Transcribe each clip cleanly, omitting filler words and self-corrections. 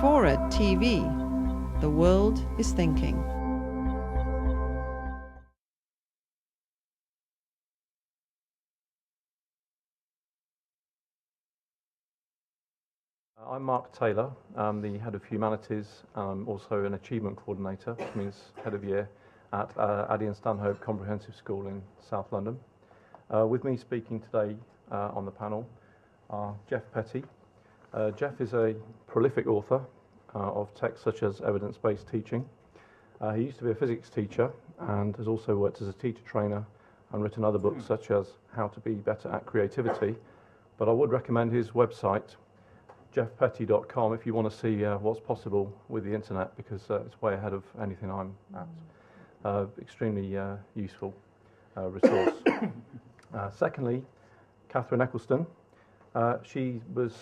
Forward TV. The world is thinking. I'm Mark Taylor. I'm the Head of Humanities. I'm also an Achievement Coordinator, which means Head of Year, at Addy and Stanhope Comprehensive School in South London. With me speaking today on the panel are Geoff Petty. Geoff is a prolific author of texts such as Evidence-Based Teaching. He used to be a physics teacher and has also worked as a teacher trainer and written other books such as How to Be Better at Creativity. But I would recommend his website, geoffpetty.com, if you want to see what's possible with the internet, because it's way ahead of anything I'm at. Extremely useful resource. Secondly, Kathryn Ecclestone. She was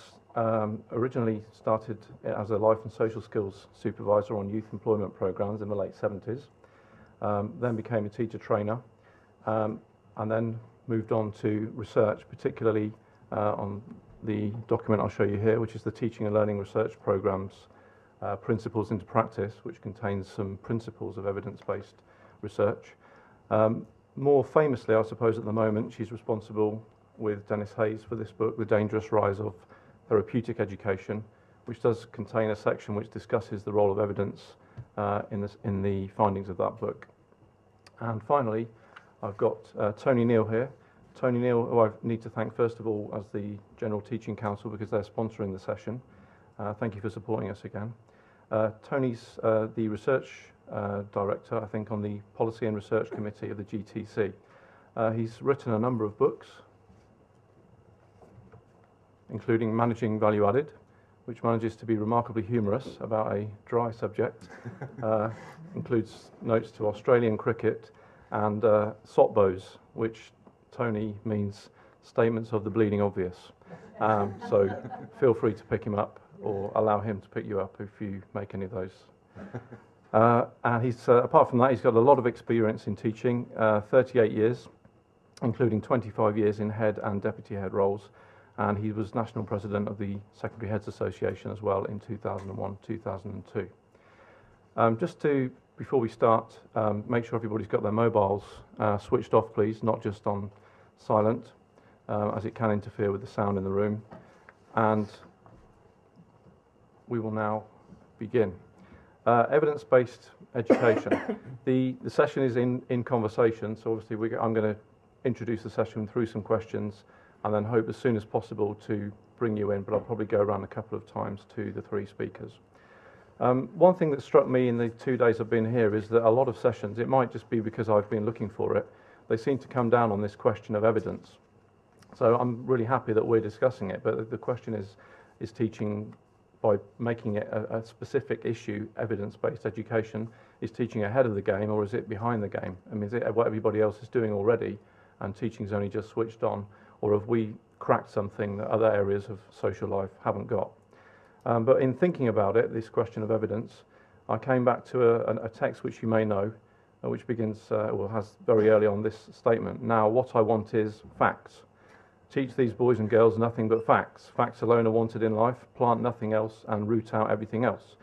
originally started as a life and social skills supervisor on youth employment programs in the late 70s, then became a teacher trainer, and then moved on to research, particularly on the document I'll show you here, which is the Teaching and Learning Research Program's Principles into Practice, which contains some principles of evidence-based research. More famously, I suppose, at the moment, she's responsible with Dennis Hayes for this book, The Dangerous Rise of Therapeutic Education, which does contain a section which discusses the role of evidence in the findings of that book. And finally, I've got Tony Neal here. Tony Neal, who I need to thank first of all as the General Teaching Council, because they're sponsoring the session. Thank you for supporting us again. Tony's the Research Director, I think, on the Policy and Research Committee of the GTC. He's written a number of books, including Managing Value Added, which manages to be remarkably humorous about a dry subject. Includes notes to Australian cricket and SOTBOs, which Tony means statements of the bleeding obvious. So feel free to pick him up or allow him to pick you up if you make any of those. And he's apart from that, he's got a lot of experience in teaching, 38 years, including 25 years in head and deputy head roles. And he was national president of the Secondary Heads Association as well in 2001-2002. Before we start, make sure everybody's got their mobiles switched off, please, not just on silent, as it can interfere with the sound in the room. And we will now begin. Evidence-based education. The session is in conversation, so obviously I'm going to introduce the session through some questions and then hope as soon as possible to bring you in, but I'll probably go around a couple of times to the three speakers. One thing that struck me in the 2 days I've been here is that a lot of sessions, it might just be because I've been looking for it, they seem to come down on this question of evidence. So I'm really happy that we're discussing it, but the question is teaching, by making it a specific issue, evidence-based education, is teaching ahead of the game or is it behind the game? I mean, is it what everybody else is doing already and teaching's only just switched on, or have we cracked something that other areas of social life haven't got? But in thinking about it, this question of evidence, I came back to a text which you may know, which begins, has very early on this statement. Now, what I want is facts. Teach these boys and girls nothing but facts. Facts alone are wanted in life. Plant nothing else and root out everything else.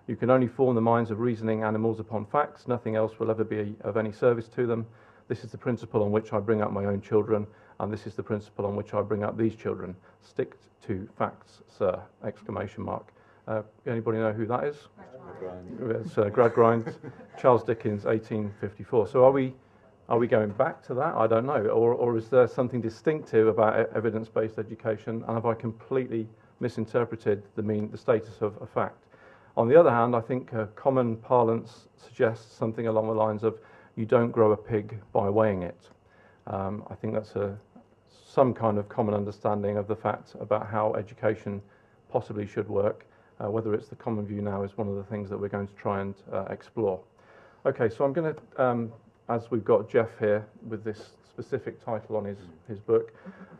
You can only form the minds of reasoning animals upon facts. Nothing else will ever be of any service to them. This is the principle on which I bring up my own children, and this is the principle on which I bring up these children. Stick to facts, sir! Exclamation mark. Anybody know who that is? It's Gradgrind, Charles Dickens, 1854. So are we going back to that? I don't know. Or is there something distinctive about evidence-based education, and have I completely misinterpreted the status of a fact? On the other hand, I think common parlance suggests something along the lines of you don't grow a pig by weighing it. I think that's some kind of common understanding of the fact about how education possibly should work. Whether it's the common view now is one of the things that we're going to try and explore. Okay, so I'm going to, as we've got Geoff here with this specific title on his book,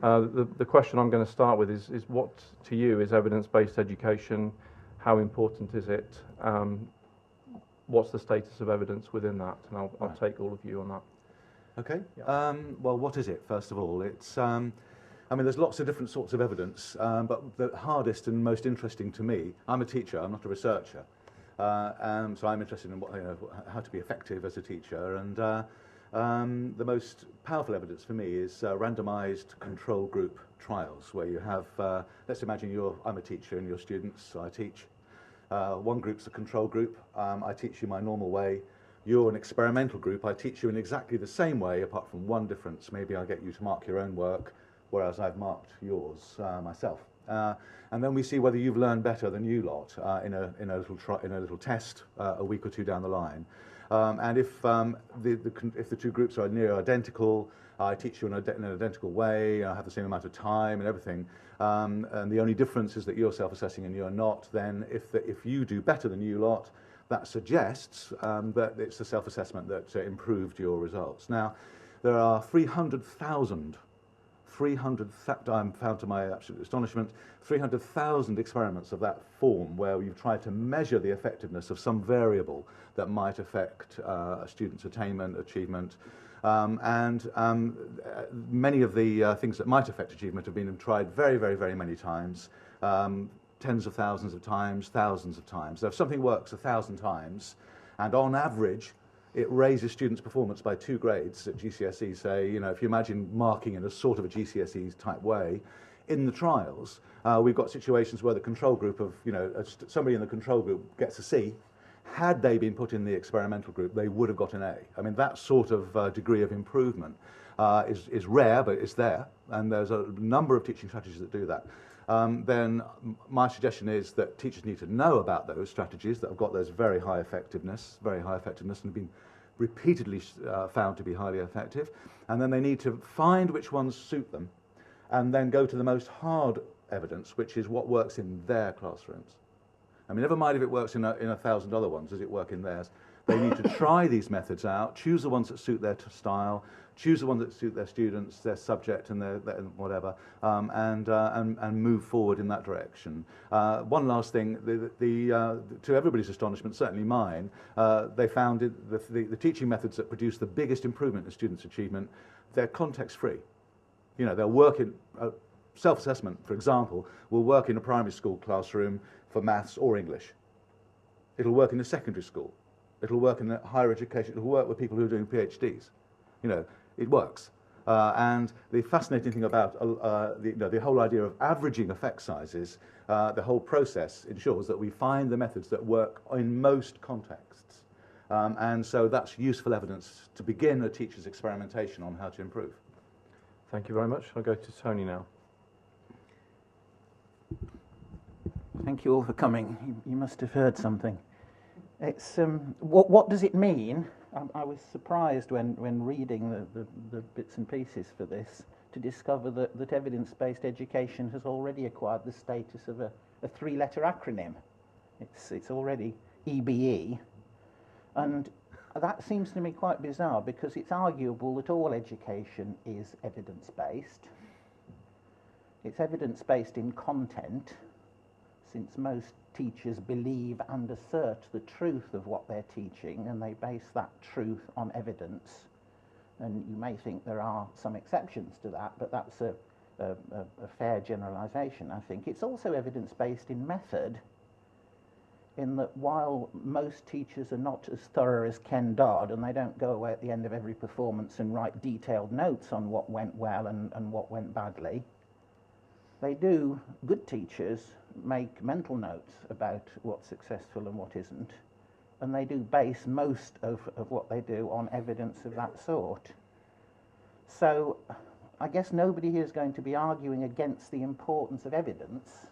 the question I'm going to start with is what to you is evidence-based education? How important is it? What's the status of evidence within that? And I'll take all of you on that. Okay. Yeah. Well, what is it, first of all? It's I mean, there's lots of different sorts of evidence, but the hardest and most interesting to me, I'm a teacher, I'm not a researcher, so I'm interested in what, how to be effective as a teacher, and the most powerful evidence for me is randomized control group trials, where you have, let's imagine I'm a teacher and you're students, so I teach. One group's a control group, I teach you my normal way. You're an experimental group, I teach you in exactly the same way, apart from one difference. Maybe I'll get you to mark your own work, whereas I've marked yours myself. And then we see whether you've learned better than you lot in a little test a week or two down the line. And if the two groups are near identical, I teach you in an identical way, I have the same amount of time and everything, and the only difference is that you're self-assessing and you're not, then if you do better than you lot, that suggests that it's the self-assessment that improved your results. Now, there are 300,000, I'm found to my absolute astonishment, 300,000 experiments of that form where you've tried to measure the effectiveness of some variable that might affect a student's achievement. Many of the things that might affect achievement have been tried very, very, very many times, tens of thousands of times, thousands of times. So if something works 1,000 times, and on average, it raises students' performance by 2 grades at GCSE, say, if you imagine marking in a sort of a GCSE type way, in the trials, we've got situations where the control group of, somebody in the control group gets a C. Had they been put in the experimental group, they would have got an A. I mean, that sort of degree of improvement is rare, but it's there, and there's a number of teaching strategies that do that. Then my suggestion is that teachers need to know about those strategies that have got those very high effectiveness, and have been repeatedly found to be highly effective, and then they need to find which ones suit them, and then go to the most hard evidence, which is what works in their classrooms. I mean, never mind if it works in 1,000 other ones, does it work in theirs? They need to try these methods out, choose the ones that suit their style, choose the ones that suit their students, their subject, and their whatever, and move forward in that direction. One last thing, to everybody's astonishment, certainly mine, they found the teaching methods that produce the biggest improvement in students' achievement, they're context-free. They'll work in self-assessment, for example, will work in a primary school classroom for maths or English. It'll work in a secondary school. It'll work in higher education. It'll work with people who are doing PhDs. It works. And the fascinating thing about the whole idea of averaging effect sizes, the whole process ensures that we find the methods that work in most contexts. And so that's useful evidence to begin a teacher's experimentation on how to improve. Thank you very much. I'll go to Tony now. Thank you all for coming. You must have heard something. It's what does it mean? I was surprised when reading the bits and pieces for this to discover that evidence-based education has already acquired the status of a 3-letter acronym. It's already EBE, and that seems to me quite bizarre because it's arguable that all education is evidence-based. It's evidence-based in content, since most teachers believe and assert the truth of what they're teaching, and they base that truth on evidence. And you may think there are some exceptions to that, but that's a fair generalization, I think. It's also evidence-based in method, in that while most teachers are not as thorough as Ken Dodd, and they don't go away at the end of every performance and write detailed notes on what went well and what went badly, good teachers make mental notes about what's successful and what isn't, and they do base most of what they do on evidence of that sort. So I guess nobody here is going to be arguing against the importance of evidence.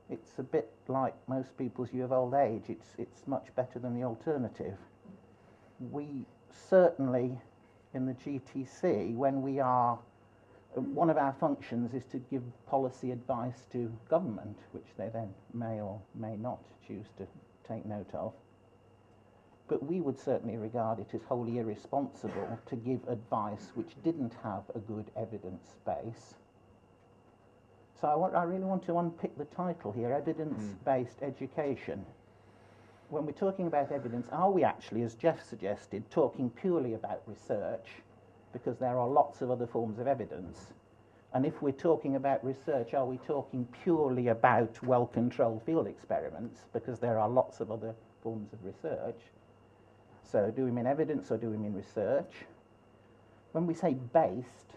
It's a bit like most people's view of old age. It's much better than the alternative. We certainly, in the GTC, when we are one of our functions is to give policy advice to government, which they then may or may not choose to take note of. But we would certainly regard it as wholly irresponsible to give advice which didn't have a good evidence base. So I really want to unpick the title here, evidence-based education. When we're talking about evidence, are we actually, as Geoff suggested, talking purely about research? Because there are lots of other forms of evidence. And if we're talking about research, are we talking purely about well-controlled field experiments? Because there are lots of other forms of research. So do we mean evidence or do we mean research? When we say based,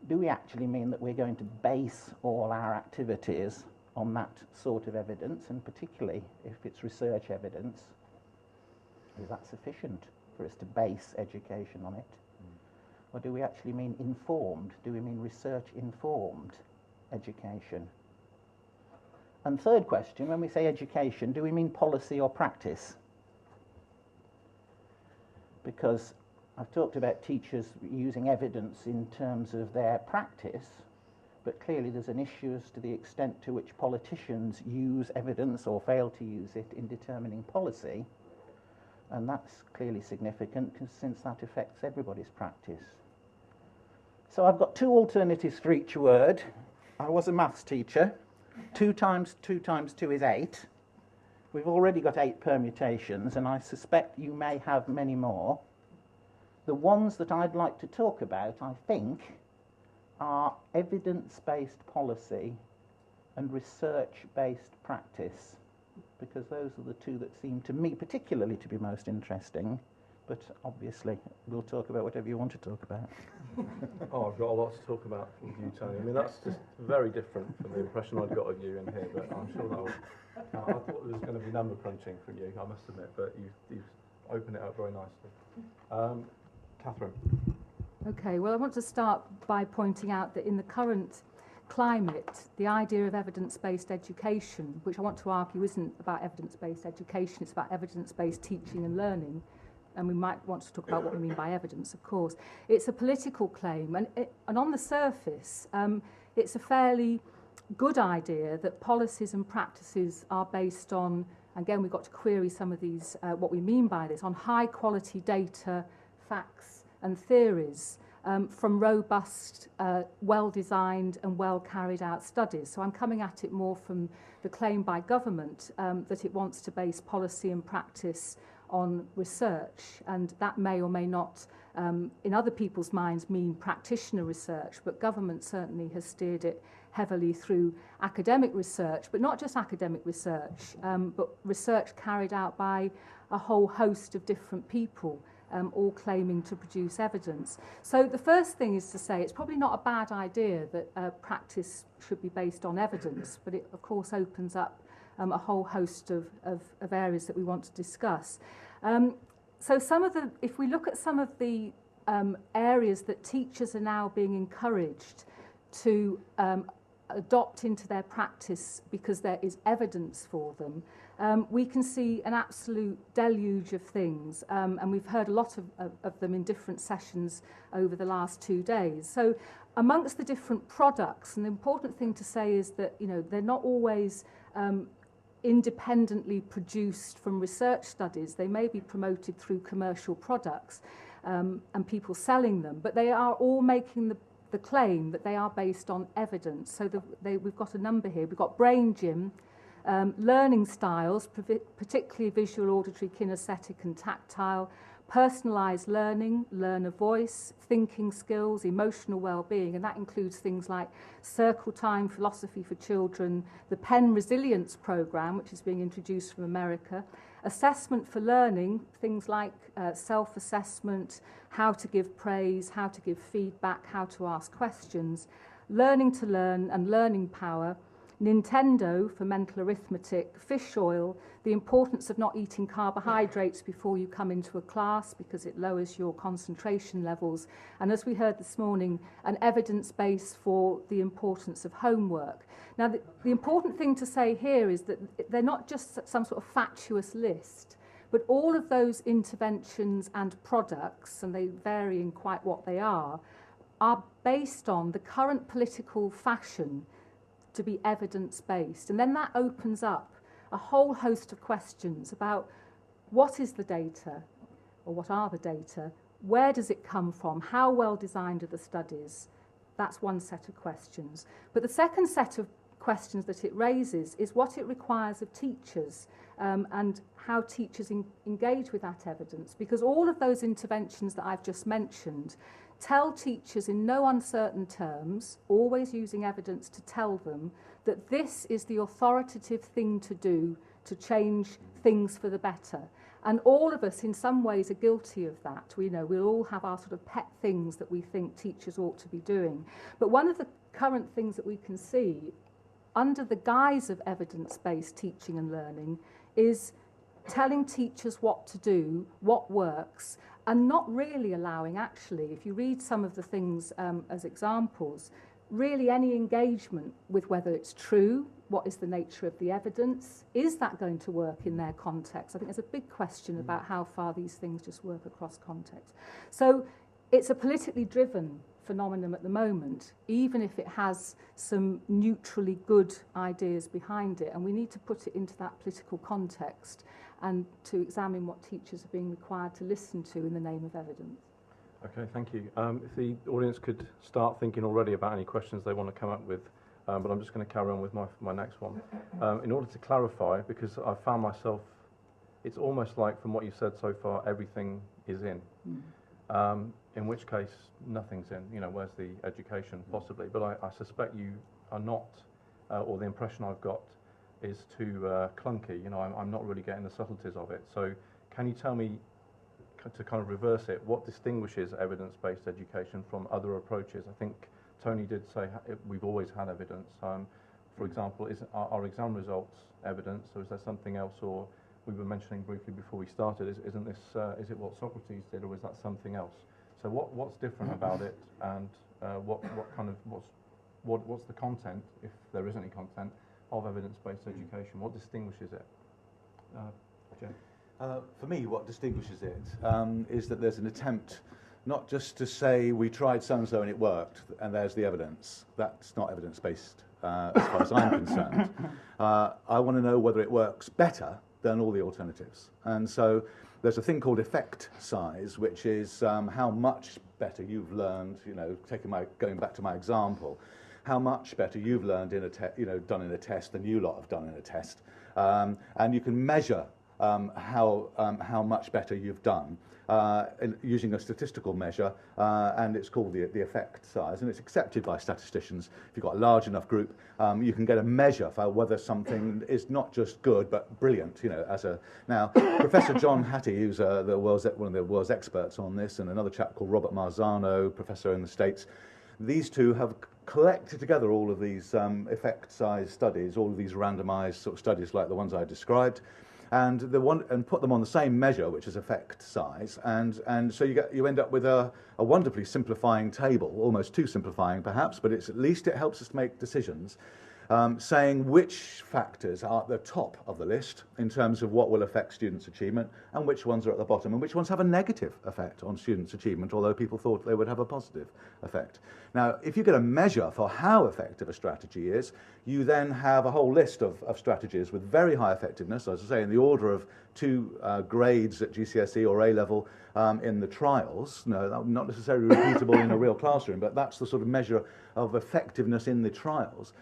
do we actually mean that we're going to base all our activities on that sort of evidence, and particularly if it's research evidence, is that sufficient for us to base education on it? Or do we actually mean informed? Do we mean research-informed education? And third question, when we say education, do we mean policy or practice? Because I've talked about teachers using evidence in terms of their practice, but clearly there's an issue as to the extent to which politicians use evidence or fail to use it in determining policy, and that's clearly significant since that affects everybody's practice. So I've got two alternatives for each word. I was a maths teacher. 2 times 2 times 2 is 8. We've already got 8 permutations, and I suspect you may have many more. The ones that I'd like to talk about, I think, are evidence-based policy and research-based practice, because those are the two that seem to me particularly to be most interesting. But obviously, we'll talk about whatever you want to talk about. Oh, I've got a lot to talk about with you, Tony. I mean, that's just very different from the impression I'd got of you in here, but I'm sure that'll... I thought there was going to be number crunching from you, I must admit, but you've opened it up very nicely. Kathryn. Okay, well, I want to start by pointing out that in the current climate, the idea of evidence-based education, which I want to argue isn't about evidence-based education, it's about evidence-based teaching and learning, and we might want to talk about what we mean by evidence, of course. It's a political claim, and on the surface, it's a fairly good idea that policies and practices are based on, again, we've got to query some of these, what we mean by this, on high-quality data, facts and theories from robust, well-designed and well-carried-out studies. So I'm coming at it more from the claim by government that it wants to base policy and practice on research, and that may or may not, in other people's minds, mean practitioner research, but government certainly has steered it heavily through academic research, but not just academic research, but research carried out by a whole host of different people, all claiming to produce evidence. So the first thing is to say it's probably not a bad idea that practice should be based on evidence, but it of course opens up a whole host of areas that we want to discuss. So if we look at some of the areas that teachers are now being encouraged to adopt into their practice because there is evidence for them, we can see an absolute deluge of things, and we've heard a lot of them in different sessions over the last 2 days. So amongst the different products, and the important thing to say is that they're not always independently produced from research studies. They may be promoted through commercial products and people selling them, but they are all making the claim that they are based on evidence. So we've got a number here. We've got brain gym, learning styles, particularly visual, auditory, kinesthetic and tactile, personalised learning, learner voice, thinking skills, emotional well-being, and that includes things like circle time, philosophy for children, the Penn Resilience Programme, which is being introduced from America, assessment for learning, things like self-assessment, how to give praise, how to give feedback, how to ask questions, learning to learn and learning power, Nintendo for mental arithmetic, fish oil, the importance of not eating carbohydrates before you come into a class because it lowers your concentration levels, and as we heard this morning, an evidence base for the importance of homework. Now, the important thing to say here is that they're not just some sort of fatuous list, but all of those interventions and products, and they vary in quite what they are based on the current political fashion to be evidence-based. And then that opens up a whole host of questions about what is the data, or what are the data, where does it come from, how well designed are the studies. That's one set of questions. But the second set of questions that it raises is what it requires of teachers and how teachers engage with that evidence, because all of those interventions that I've just mentioned tell teachers in no uncertain terms, always using evidence to tell them that this is the authoritative thing to do to change things for the better. And all of us in some ways are guilty of that. We know we'll all have our sort of pet things that we think teachers ought to be doing. But one of the current things that we can see under the guise of evidence-based teaching and learning is telling teachers what to do, what works, and not really allowing, actually, if you read some of the things as examples, really any engagement with whether it's true, what is the nature of the evidence, is that going to work in their context? I think there's a big question about how far these things just work across context. So it's a politically driven phenomenon at the moment, even if it has some neutrally good ideas behind it, and we need to put it into that political context and to examine what teachers are being required to listen to in the name of evidence. Okay, thank you. If the audience could start thinking already about any questions they want to come up with, but I'm just going to carry on with my next one. In order to clarify, because I found myself, it's almost like from what you've said so far, everything is in. In which case, nothing's in. You know, where's the education, possibly? But I suspect you are not, or the impression I've got is too clunky. You know, I'm not really getting the subtleties of it. So can you tell me, to kind of reverse it, what distinguishes evidence-based education from other approaches? I think Tony did say we've always had evidence. For example, are exam results evidence, or is there something else? Or we were mentioning briefly before we started, isn't this, is it what Socrates did, or is that something else? So what's different about it, and what's the content, if there is any content, of evidence-based education? What distinguishes it? Geoff? For me, what distinguishes it is that there's an attempt not just to say we tried so-and-so and it worked, and there's the evidence. That's not evidence-based as far as I'm concerned. I want to know whether it works better than all the alternatives. And so there's a thing called effect size, which is how much better you've learned, you know, going back to my example, how much better you've learned in done in a test than you lot have done in a test. And you can measure how much better you've done using a statistical measure, and it's called the effect size, and it's accepted by statisticians. If you've got a large enough group, you can get a measure for whether something is not just good but brilliant. You know, now Professor John Hattie, who's one of the world's experts on this, and another chap called Robert Marzano, professor in the States, these two have collected together all of these effect size studies, all of these randomized sort of studies like the ones I described, and put them on the same measure, which is effect size, and so you end up with a wonderfully simplifying table, almost too simplifying perhaps, but at least it helps us make decisions, saying which factors are at the top of the list in terms of what will affect students' achievement, and which ones are at the bottom, and which ones have a negative effect on students' achievement, although people thought they would have a positive effect. Now, if you get a measure for how effective a strategy is, you then have a whole list of strategies with very high effectiveness, as I say, in the order of 2 grades at GCSE or A-level in the trials. No, not necessarily repeatable in a real classroom, but that's the sort of measure of effectiveness in the trials.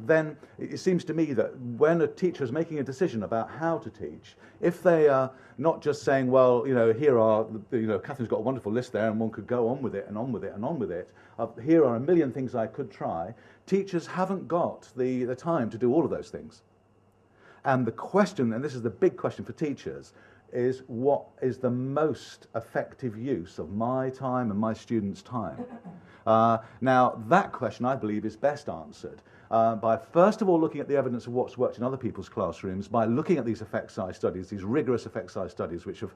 Then it seems to me that when a teacher is making a decision about how to teach, if they are not just saying, well, you know, here are, Kathryn's got a wonderful list there and one could go on with it and on with it and on with it. Here are a million things I could try. Teachers haven't got the time to do all of those things. And the question, and this is the big question for teachers, is what is the most effective use of my time and my students' time? Now, that question, I believe, is best answered by, first of all, looking at the evidence of what's worked in other people's classrooms, by looking at these effect size studies, these rigorous effect size studies, which are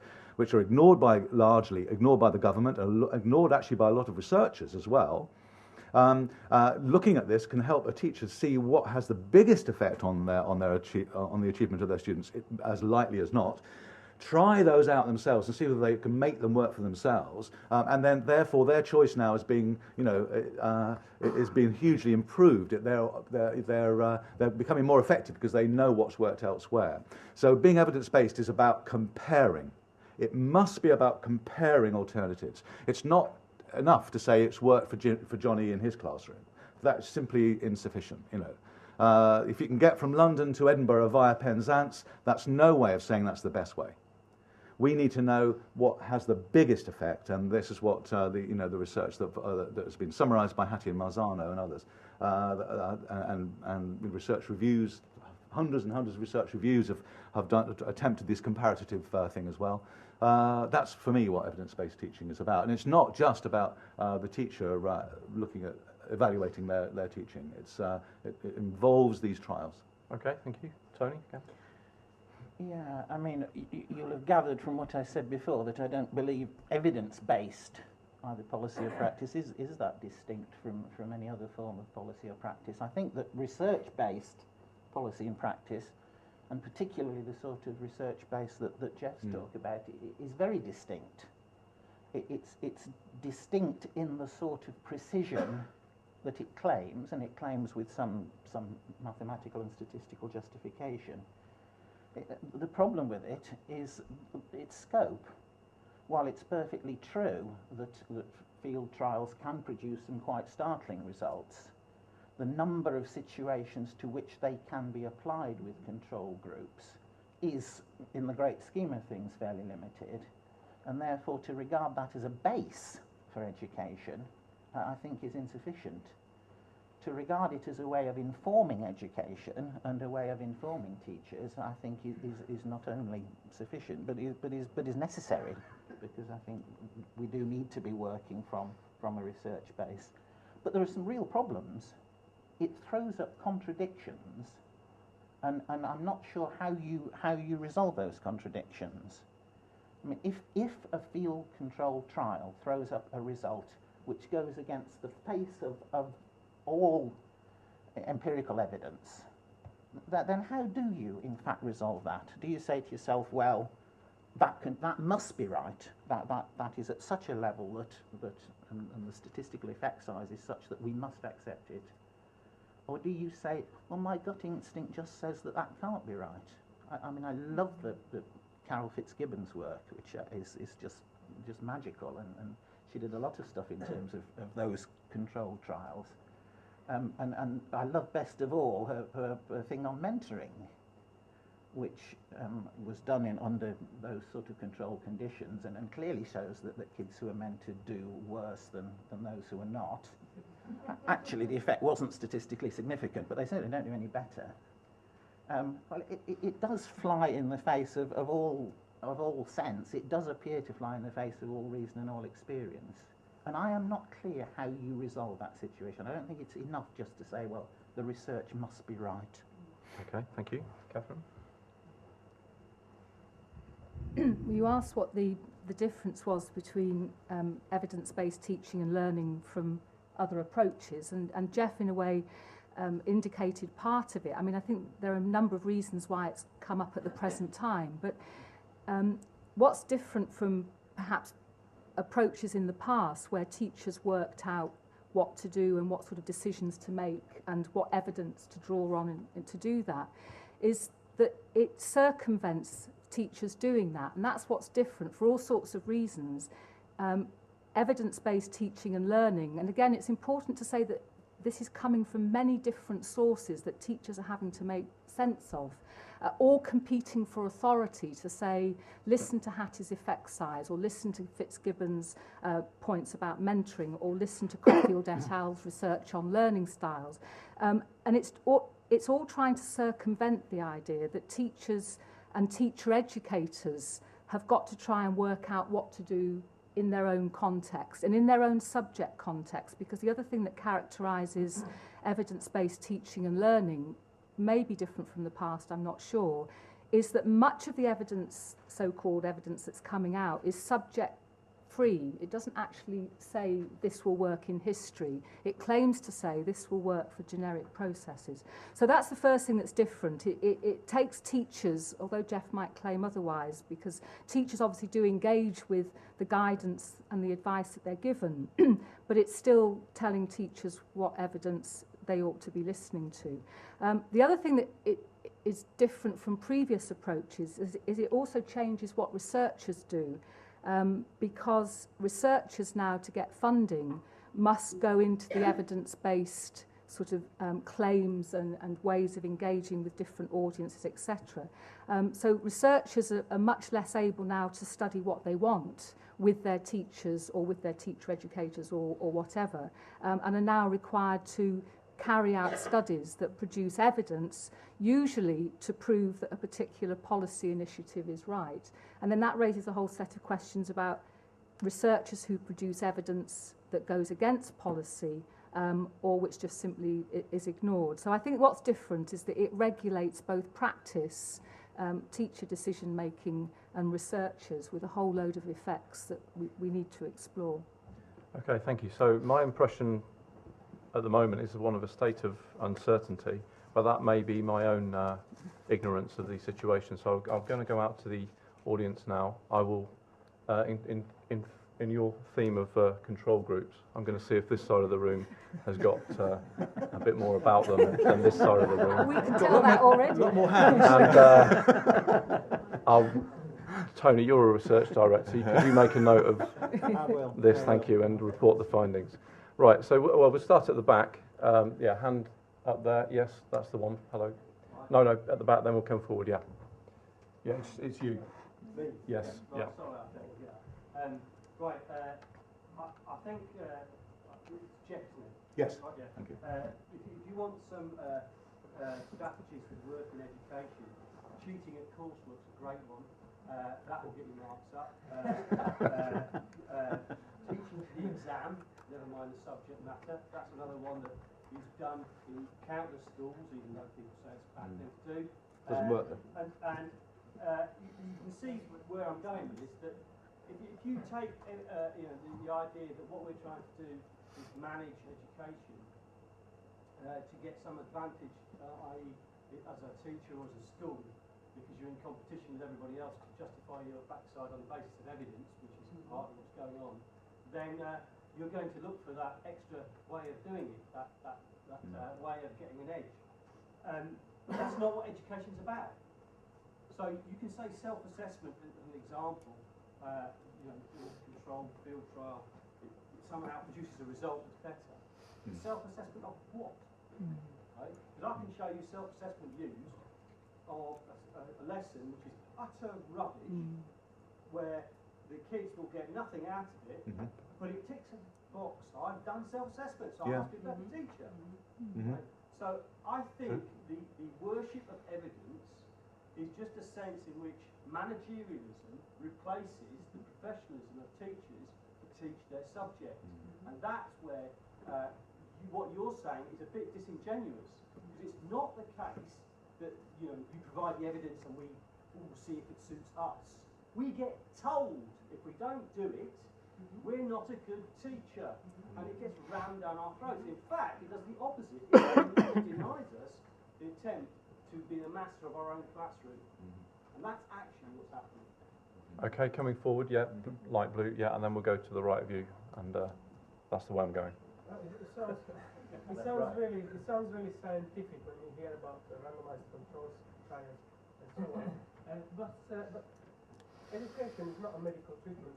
largely ignored by the government, ignored actually by a lot of researchers as well. Looking at this can help a teacher see what has the biggest effect on the achievement of their students, as likely as not. Try those out themselves and see whether they can make them work for themselves, and then therefore their choice now is being, is being hugely improved. They're becoming more effective because they know what's worked elsewhere. So being evidence-based is about comparing. It must be about comparing alternatives. It's not enough to say it's worked for Johnny in his classroom. That's simply insufficient. If you can get from London to Edinburgh via Penzance, that's no way of saying that's the best way. We need to know what has the biggest effect, and this is what the research that has been summarised by Hattie and Marzano and others, and research reviews, hundreds and hundreds of research reviews have attempted this comparative thing as well. That's for me what evidence-based teaching is about, and it's not just about the teacher looking at evaluating their teaching. It involves these trials. Okay, thank you. Tony? Okay. Yeah, I mean, you'll have gathered from what I said before that I don't believe evidence-based, either policy or practice, is that distinct from any other form of policy or practice. I think that research-based policy and practice, and particularly the sort of research-based that Geoff's talked about, is very distinct. It's distinct in the sort of precision that it claims, and it claims with some mathematical and statistical justification. The problem with it is its scope. While it's perfectly true that field trials can produce some quite startling results, the number of situations to which they can be applied with control groups is, in the great scheme of things, fairly limited, and therefore to regard that as a base for education, I think is insufficient. To regard it as a way of informing education and a way of informing teachers, I think is not only sufficient, but is necessary, because I think we do need to be working from a research base. But there are some real problems. It throws up contradictions, and I'm not sure how you resolve those contradictions. I mean, if a field control trial throws up a result which goes against the face of all empirical evidence, then how do you in fact resolve that? Do you say to yourself, well, that must be right, that is at such a level that and the statistical effect size is such that we must accept it? Or do you say, well, my gut instinct just says that can't be right? I mean, I love the Carol Fitzgibbon's work, which is just magical, and she did a lot of stuff in terms of those controlled trials. And I love best of all her thing on mentoring, which was done under those sort of controlled conditions, and clearly shows that kids who are mentored do worse than those who are not. Actually, the effect wasn't statistically significant, but they certainly don't do any better. Well, it does fly in the face of all sense. It does appear to fly in the face of all reason and all experience. And I am not clear how you resolve that situation. I don't think it's enough just to say, well, the research must be right. Okay, thank you. Kathryn? You asked what the difference was between evidence-based teaching and learning from other approaches, and Geoff, in a way, indicated part of it. I mean, I think there are a number of reasons why it's come up at the present time, but what's different from perhaps approaches in the past where teachers worked out what to do and what sort of decisions to make and what evidence to draw on and to do that, is that it circumvents teachers doing that, and that's what's different for all sorts of reasons. Evidence-based teaching and learning, and again, it's important to say that this is coming from many different sources that teachers are having to make sense of, all competing for authority to say, listen to Hattie's effect size, or listen to Fitzgibbon's points about mentoring, or listen to Coffield et al.'s research on learning styles. And it's all trying to circumvent the idea that teachers and teacher educators have got to try and work out what to do in their own context and in their own subject context, because the other thing that characterises evidence-based teaching and learning, may be different from the past, I'm not sure, is that much of the evidence, so-called evidence that's coming out, is subject-free. It doesn't actually say this will work in history. It claims to say this will work for generic processes. So that's the first thing that's different. It takes teachers, although Geoff might claim otherwise, because teachers obviously do engage with the guidance and the advice that they're given, but it's still telling teachers what evidence they ought to be listening to. The other thing that it is different from previous approaches is it also changes what researchers do, because researchers now, to get funding, must go into the evidence-based sort of claims and ways of engaging with different audiences, etc. So researchers are much less able now to study what they want with their teachers or with their teacher educators or whatever, and are now required to carry out studies that produce evidence, usually to prove that a particular policy initiative is right. And then that raises a whole set of questions about researchers who produce evidence that goes against policy, or which just simply is ignored. So I think what's different is that it regulates both practice, teacher decision making and researchers, with a whole load of effects that we need to explore. Okay, thank you. So my impression at the moment is one of a state of uncertainty, but that may be my own ignorance of the situation. So I'm going to go out to the audience now. I will, in your theme of control groups, I'm going to see if this side of the room has got a bit more about them than this side of the room. We can tell that already. A lot more hands. And Tony, you're a research director. Could you make a note of this? Thank you, and report the findings. Right, so we'll start at the back. Yeah, hand up there. Yes, that's the one. Hello. No, at the back, then we'll come forward, yeah. Yeah, it's you. Me? Yes, yeah. Sorry, I think, yeah. Right, I think it's Geoff, isn't it? Yes. Right, yeah. Thank you. If you want some strategies that work in education, cheating at coursework's a great one. That will get your marks up. Teaching to the exam, never mind the subject matter, that's another one that is done in countless schools, even though people say it's a bad thing to do. Doesn't work then. And you can see where I'm going with this, that if you take the idea that what we're trying to do is manage education to get some advantage, i.e. as a teacher or as a school, because you're in competition with everybody else to justify your backside on the basis of evidence, which is partly what's going on, then you're going to look for that extra way of doing it, that way of getting an edge. But that's not what education's about. So you can say self-assessment as an example, control, field trial, it somehow produces a result that's better. Self-assessment of what? Right? Because I can show you self-assessment used of a lesson which is utter rubbish, where the kids will get nothing out of it, but it ticks a box. I've done self-assessment, so I must be a better teacher. Right? So I think the worship of evidence is just a sense in which managerialism replaces the professionalism of teachers to teach their subject. And that's where what you're saying is a bit disingenuous, because it's not the case that you provide the evidence and we will see if it suits us. We get told if we don't do it, we're not a good teacher, and it gets rammed down our throats. In fact, it does the opposite. It denies us the attempt to be the master of our own classroom, and that's actually what's happening. Okay, coming forward, yeah, light blue, yeah, and then we'll go to the right of you, and that's the way I'm going. It sounds really scientific when you hear about randomized controls trials and so on. But education is not a medical treatment.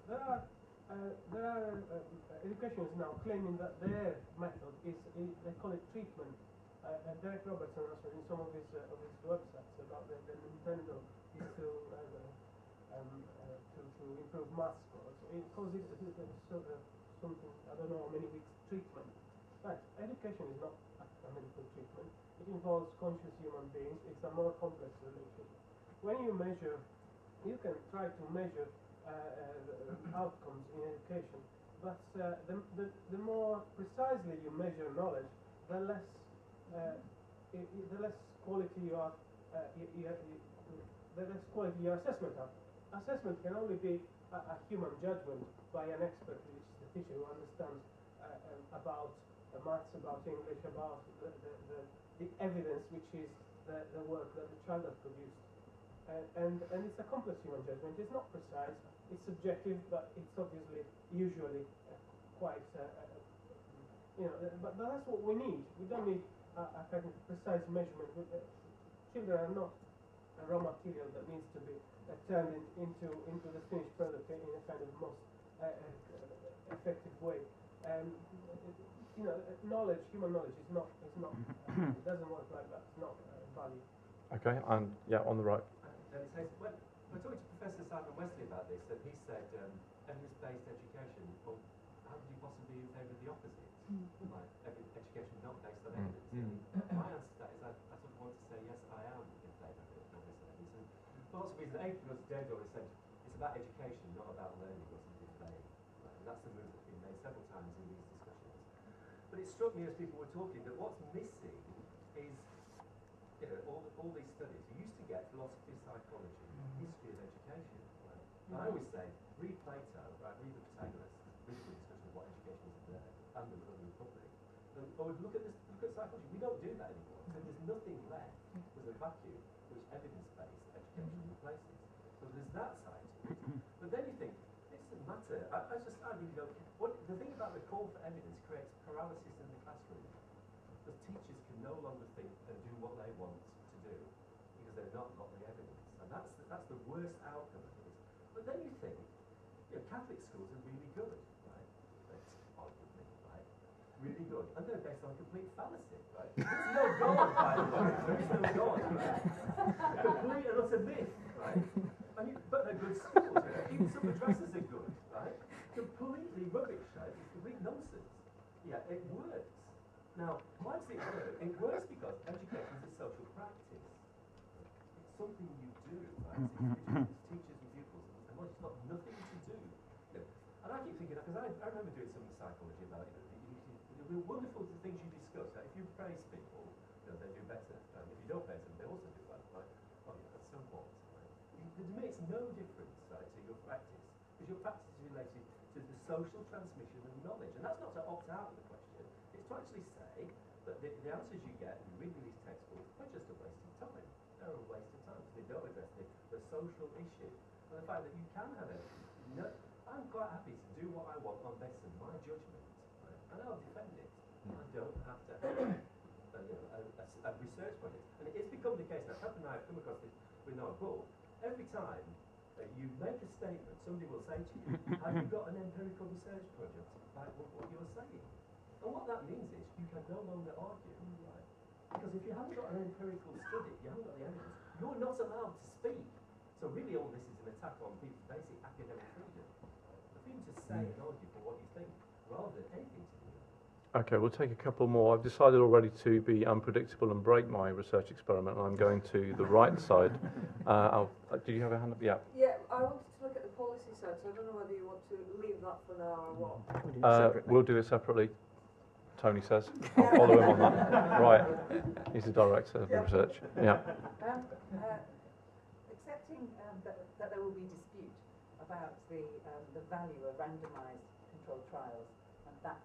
Education is now claiming that their method is they call it treatment. Derek Robertson also in some of his websites about the Nintendo is to improve math scores. It calls it something, I don't know how many weeks treatment. But education is not a medical treatment. It involves conscious human beings. It's a more complex relationship. When you measure, you can try to measure outcomes in education, but the more precisely you measure knowledge, the less quality your assessment have. Assessment can only be a human judgment by an expert, which is the teacher who understands about maths, about English, about the evidence, which is the work that the child has produced. And it's a complex human judgment. It's not precise, it's subjective, but it's obviously usually quite, but that's what we need. We don't need a kind of precise measurement. Children are not a raw material that needs to be turned into the finished product in a kind of most effective way. knowledge, human knowledge is not, it doesn't work like that. It's not value. Okay, and yeah, on the right. And it says, when we're talking to Professor Simon Wesley about this, and he said evidence-based education, well, how could you possibly be in favour of the opposite? Like education not based on evidence. My answer to that is I sort of want to say yes, I am in favour of it not based on evidence. And for lots of reasons, A, because David already said it's about education, not about learning or something vague. Right? And that's the move that's been made several times in these discussions. But it struck me as people were talking that what's missing is all these studies. You used to get philosophy, psychology, history of education. Right? And I always say, read Plato, right? Read the Protagonist, read the discussion of what education is there, and the Republic. Or look at psychology. We don't do that anymore. So there's nothing left. There's a vacuum which evidence-based education replaces. So there's that side to it. But then you think, it doesn't matter. I really don't. The thing about the call for evidence creates paralysis in the classroom. The teachers can no longer think and do what they want to do because they've not got the evidence. And that's the worst outcome of it. But then you think, Catholic schools are really good, right? That's arguably, right? Really good. And they're based on complete fallacy, right? There's no God, by the way. There is no God, right? Complete and utter myth, right? But they're good schools, right? Even some addresses are good, right? Completely rubbish, right? It's complete nonsense. Yeah, it works. Now, why does it work? It works because education is a social practice. It's something you do, right? It's teachers and pupils, and it's got nothing to do. And I keep thinking, because I remember doing some psychology about the wonderful things you discuss. If you praise people, they do better. If you don't praise them, they also do well. Right? Oh, yeah, that's so important. Right? It makes no difference, right, to your practice, because your practice is related to the social transmission of knowledge, and that's not to opt out of the question. It's to actually say that the answers you get in reading these textbooks are just a waste of time. They're a waste of time because they don't address the social issue and the fact that you can have evidence. I'm quite happy to do what I want on basis of my judgment, right? And I'll defend it. I don't have to have a research project. And it's become the case now. Kathryn and I have come across this with our book. Every time you make a statement, somebody will say to you, have you got an empirical research project about what you're saying? And what that means is you can no longer argue, right? Because if you haven't got an empirical study, you haven't got the evidence, you're not allowed to speak. So really all this is an attack on people's basic academic freedom. The freedom to say and argue for what you think, rather than anything to do with it. Okay, we'll take a couple more. I've decided already to be unpredictable and break my research experiment, and I'm going to the right side. Did you have a hand up? Yeah. Yeah, I wanted to look at the policy side, so I don't know whether you want to leave that for now or what. We'll do it separately, Tony says. I'll follow him on that. Right. He's the director of research. Yeah. Accepting that there will be dispute about the value of randomised controlled trials and that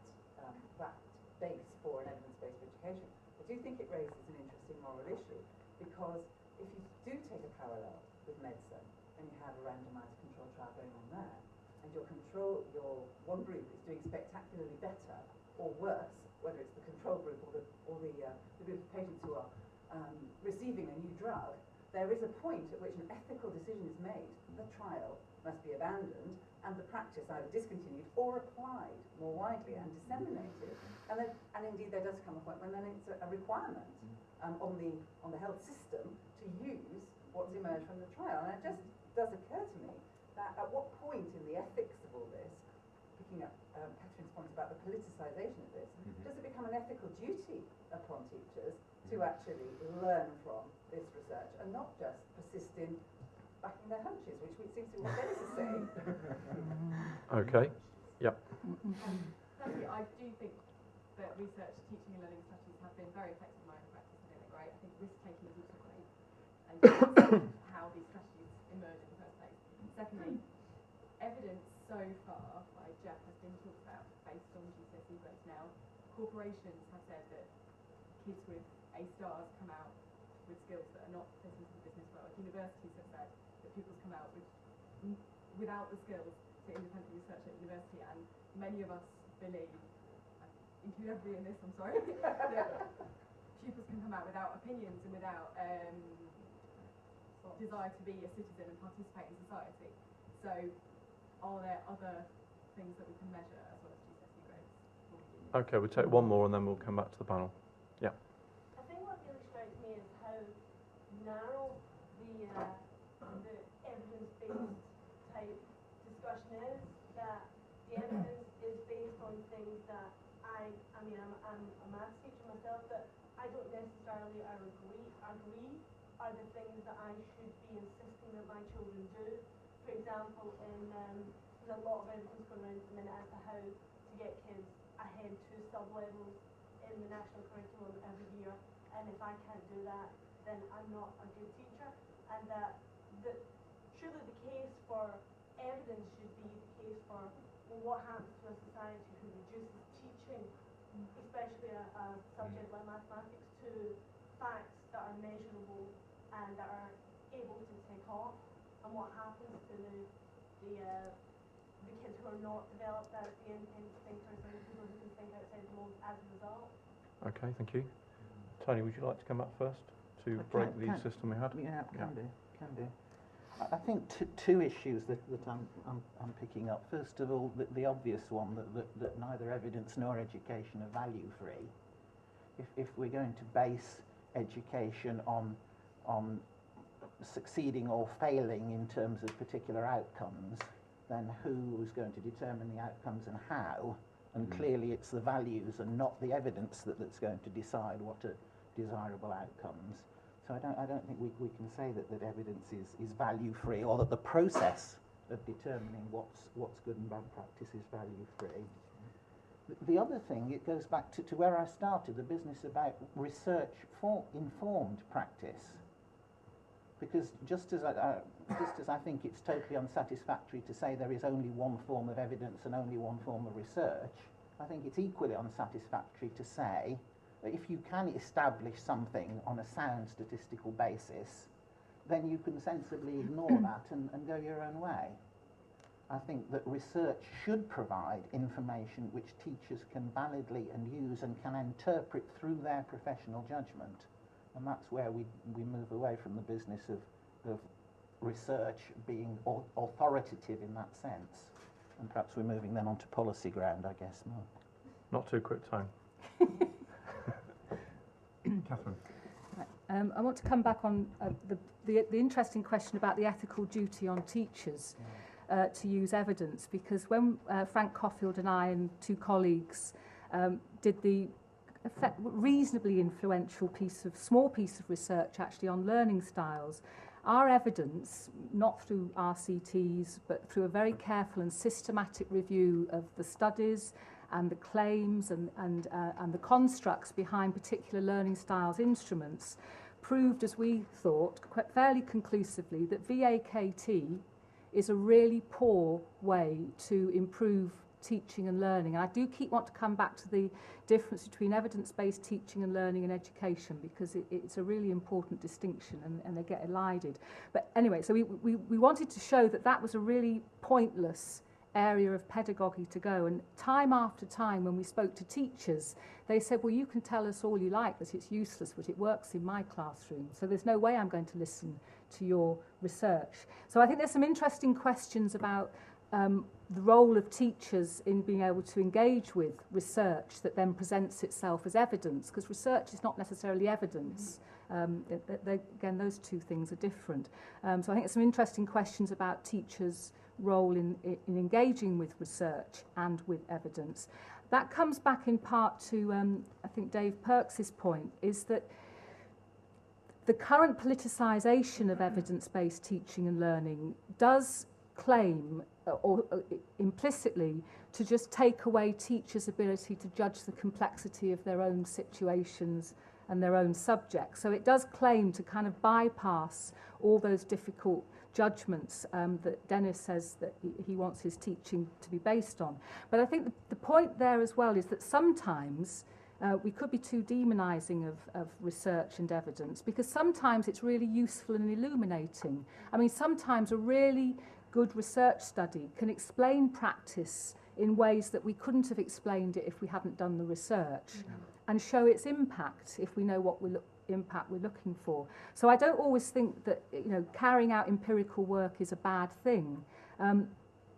base for an evidence-based education, I do think it raises an interesting moral issue, because if you do take a parallel with medicine and you have a randomised controlled trial going on there, and your one group is doing spectacularly better or worse, whether it's the control group or the group of patients who are receiving a new drug, there is a point at which an ethical decision is made. The trial must be abandoned and the practice either discontinued or applied more widely and disseminated. And indeed there does come a point when then it's a requirement on the health system to use what's emerged from the trial. And it just does occur to me that at what point in the ethics of all this, picking up Kathryn's point about the politicisation of this, does it become an ethical duty upon teachers to actually learn from this research and not just persist in backing their hunches, which seems to be what Dennis is saying. Okay. Yep. Thank you. I do think that research, teaching and learning strategies have been very effective in my own practice, and they're great. I think risk-taking is also great, and how these strategies emerge in the first place. Secondly, evidence so far, like Geoff has been talked about, based on GCSE grades now, corporations have said that kids with A stars come out with skills that are not fitting to the business world. Universities have said that pupils come out without the skills to independently research at university, and many of us believe, include everybody in this, I'm sorry, that pupils can come out without opinions and without desire to be a citizen and participate in society. So are there other things that we can measure as well as GCSE grades? Okay, we'll take one more and then we'll come back to the panel. Yeah. I think what really strikes me is how narrow the evidence-based type discussion is. That the evidence is based on things that I mean, I'm a maths teacher myself, but I don't necessarily agree are the things that I should be insisting that my children do. For example, there's a lot of evidence going around at the minute as to how to get kids ahead to sub-levels in the national curriculum every year, and if I can't do that, then I'm not a good teacher. And that surely the case for evidence should be the case for, well, what happens to a society who reduces teaching, especially a subject like mathematics, to facts that are measurable and that are able to take off, and what happens to the kids who are not developed as the independent thinkers and the people who can think outside the mold as a result. Okay, thank you. Tony, would you like to come back first to break the system we had? Yeah, can do. I think two issues that I'm picking up. First of all, the obvious one that neither evidence nor education are value free. If we're going to base education on succeeding or failing in terms of particular outcomes, then who is going to determine the outcomes and how? And clearly it's the values and not the evidence that's going to decide what are desirable outcomes. So I don't think we can say that evidence is value free, or that the process of determining what's good and bad practice is value free. The other thing, it goes back to where I started, the business about research for informed practice. Because just as I think it's totally unsatisfactory to say there is only one form of evidence and only one form of research, I think it's equally unsatisfactory to say that if you can establish something on a sound statistical basis, then you can sensibly ignore that and go your own way. I think that research should provide information which teachers can validly and use and can interpret through their professional judgment. And that's where we move away from the business of research being authoritative in that sense. And perhaps we're moving then onto policy ground, I guess, Mark. Not too quick time. Kathryn. I want to come back on the interesting question about the ethical duty on teachers to use evidence, because when Frank Coffield and I and two colleagues did the reasonably influential small piece of research actually on learning styles, our evidence, not through RCTs, but through a very careful and systematic review of the studies and the claims and the constructs behind particular learning styles instruments, proved, as we thought, fairly conclusively that VAKT is a really poor way to improve teaching and learning. And I do want to come back to the difference between evidence-based teaching and learning and education, because it's a really important distinction, and they get elided. But anyway, so we wanted to show that was a really pointless area of pedagogy to go. And time after time when we spoke to teachers, they said, well, you can tell us all you like that it's useless, but it works in my classroom, so there's no way I'm going to listen to your research. So I think there's some interesting questions about the role of teachers in being able to engage with research that then presents itself as evidence, because research is not necessarily evidence. Again, those two things are different. So I think there's some interesting questions about teachers' role in engaging with research and with evidence. That comes back in part to, I think, Dave Perks's point, is that the current politicisation of evidence-based teaching and learning does claim, or implicitly, to just take away teachers' ability to judge the complexity of their own situations and their own subjects. So it does claim to kind of bypass all those difficult judgments that Dennis says that he wants his teaching to be based on. But I think the point there as well is that sometimes we could be too demonising of research and evidence, because sometimes it's really useful and illuminating. I mean, sometimes a really good research study can explain practice in ways that we couldn't have explained it if we hadn't done the research, and show its impact if we know what impact we're looking for. So I don't always think that carrying out empirical work is a bad thing,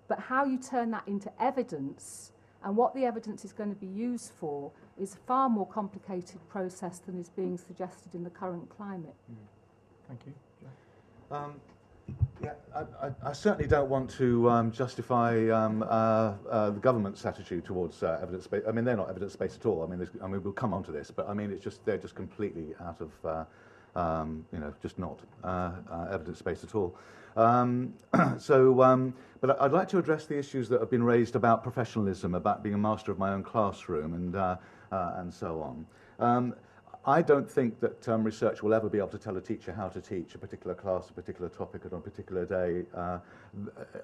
but how you turn that into evidence And what the evidence is going to be used for is a far more complicated process than is being suggested in the current climate. Thank you. Yeah, I certainly don't want to justify the government's attitude towards evidence-based. I mean, they're not evidence-based at all. I mean, we'll come on to this, but I mean, they're just completely out of, just not evidence-based at all. But I'd like to address the issues that have been raised about professionalism, about being a master of my own classroom, and so on. I don't think that research will ever be able to tell a teacher how to teach a particular class, a particular topic, on a particular day.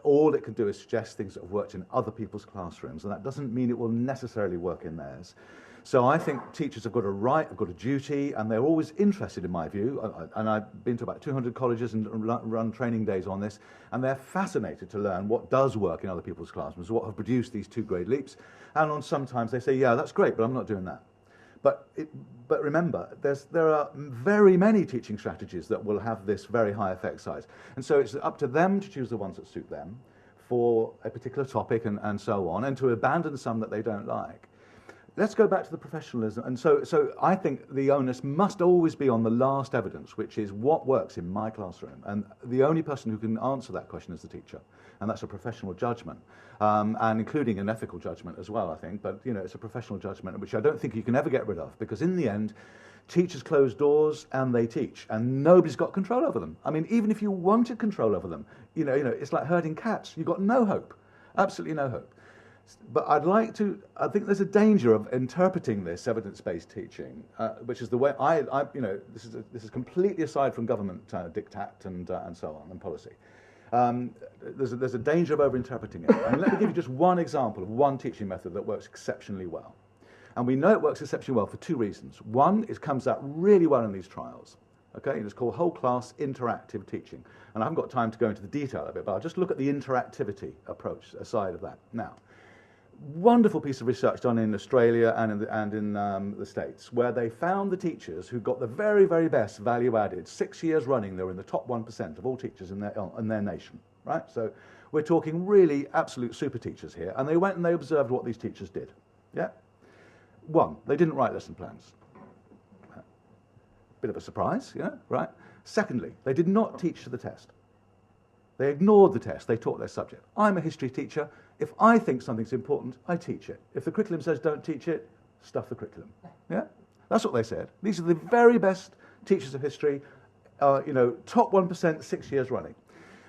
All it can do is suggest things that have worked in other people's classrooms, and that doesn't mean it will necessarily work in theirs. So I think teachers have got a right, have got a duty, and they're always interested, in my view, and I've been to about 200 colleges and run training days on this, and they're fascinated to learn what does work in other people's classrooms, what have produced these 2 grade leaps, and sometimes they say, yeah, that's great, but I'm not doing that. But remember, there are very many teaching strategies that will have this very high effect size. And so it's up to them to choose the ones that suit them for a particular topic and so on, and to abandon some that they don't like. Let's go back to the professionalism. And so I think the onus must always be on the last evidence, which is what works in my classroom. And the only person who can answer that question is the teacher. And that's a professional judgment, and including an ethical judgment as well, I think. But, it's a professional judgment, which I don't think you can ever get rid of, because in the end, teachers close doors and they teach, and nobody's got control over them. I mean, even if you wanted control over them, it's like herding cats. You've got no hope, absolutely no hope. But I think there's a danger of interpreting this evidence-based teaching, which is the way this is completely aside from government diktat and so on, and policy. There's a danger of over-interpreting it. And let me give you just one example of one teaching method that works exceptionally well. And we know it works exceptionally well for 2 reasons. One, it comes out really well in these trials. Okay, it's called whole class interactive teaching. And I haven't got time to go into the detail of it, but I'll just look at the interactivity approach aside of that. Now, wonderful piece of research done in Australia and in the States, where they found the teachers who got the very, very best value added. 6 years running, they were in the top 1% of all teachers in their nation, right? So we're talking really absolute super teachers here. And they went and they observed what these teachers did. Yeah? 1, they didn't write lesson plans. Bit of a surprise, right? Secondly, they did not teach to the test. They ignored the test. They taught their subject. I'm a history teacher. If I think something's important, I teach it. If the curriculum says don't teach it, stuff the curriculum. Yeah? That's what they said. These are the very best teachers of history, top 1%, 6 years running.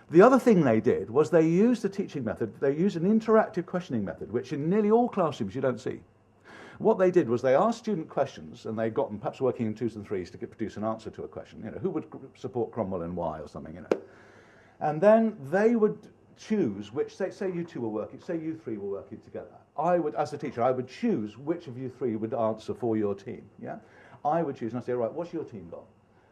The other thing they did was they used a teaching method. They used an interactive questioning method, which in nearly all classrooms you don't see. What they did was they asked student questions, and they got them perhaps working in 2s and 3s to produce an answer to a question. Who would support Cromwell and why, or something, And then they would choose which, say you 2 were working, say you 3 were working together. I would, as a teacher, I would choose which of you 3 would answer for your team, yeah? I would choose, and I'd say, right, what's your team got?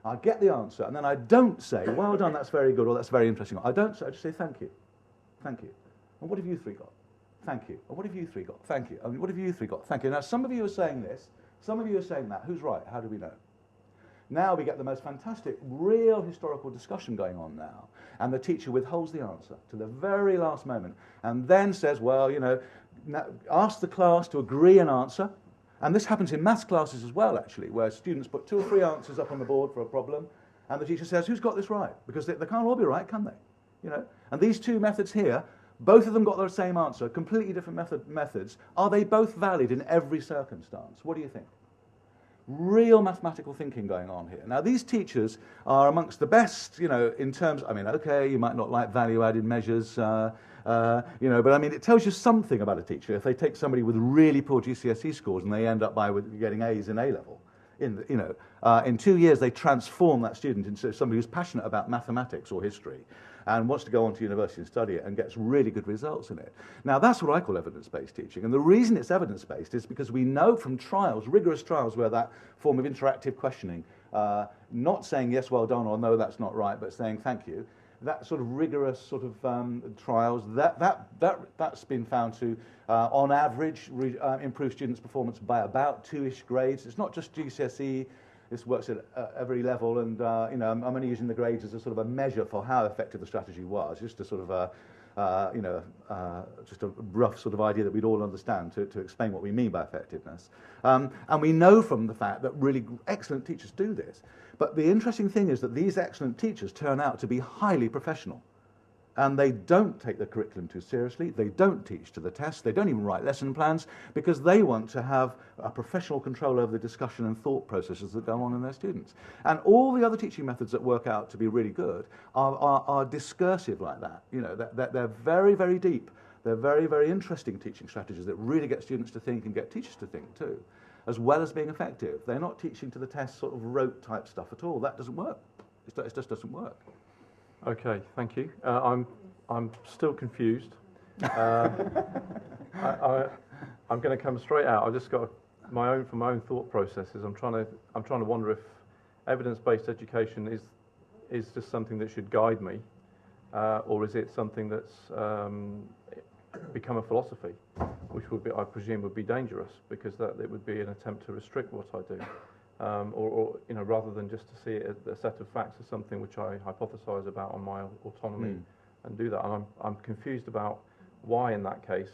I get the answer, and then I don't say, well done, that's very good, or that's very interesting. I don't say, I just say, thank you, thank you. And what have you 3 got? Thank you. And what have you 3 got? Thank you. And what have you 3 got? Thank you. Now, some of you are saying this, some of you are saying that. Who's right? How do we know? Now we get the most fantastic, real historical discussion going on now. And the teacher withholds the answer to the very last moment and then says, well, ask the class to agree an answer. And this happens in maths classes as well, actually, where students put 2 or 3 answers up on the board for a problem, and the teacher says, who's got this right? Because they can't all be right, can they? And these 2 methods here, both of them got the same answer, completely different methods. Are they both valid in every circumstance? What do you think? Real mathematical thinking going on here. Now, these teachers are amongst the best, in terms, okay, you might not like value-added measures, but it tells you something about a teacher if they take somebody with really poor GCSE scores and they end up with getting A's in A-level. In 2 years, they transform that student into somebody who's passionate about mathematics or history and wants to go on to university and study it and gets really good results in it. Now, that's what I call evidence-based teaching. And the reason it's evidence-based is because we know from trials, rigorous trials, where that form of interactive questioning, not saying yes, well done, or no, that's not right, but saying thank you, that sort of rigorous sort of trials, that's been found to, on average, improve students' performance by about 2-ish grades. It's not just GCSE. This works at every level, and I'm only using the grades as a sort of a measure for how effective the strategy was, just to sort of just a rough sort of idea that we'd all understand to explain what we mean by effectiveness. And we know from the fact that really excellent teachers do this. But the interesting thing is that these excellent teachers turn out to be highly professional. And they don't take the curriculum too seriously. They don't teach to the test. They don't even write lesson plans because they want to have a professional control over the discussion and thought processes that go on in their students. And all the other teaching methods that work out to be really good are discursive like that. You know, they're very, very deep. They're very, very interesting teaching strategies that really get students to think and get teachers to think too, as well as being effective. They're not teaching to the test sort of rote type stuff at all. That doesn't work. It just doesn't work. Okay, thank you. I'm still confused. I'm going to come straight out. I've just got my own thought processes. I'm trying to wonder if evidence-based education is just something that should guide me, or is it something that's become a philosophy, which would be, I presume, would be dangerous because it would be an attempt to restrict what I do. Or you know, rather than just to see it as a set of facts as something which I hypothesize about on my autonomy and do that. And I'm confused about why, in that case,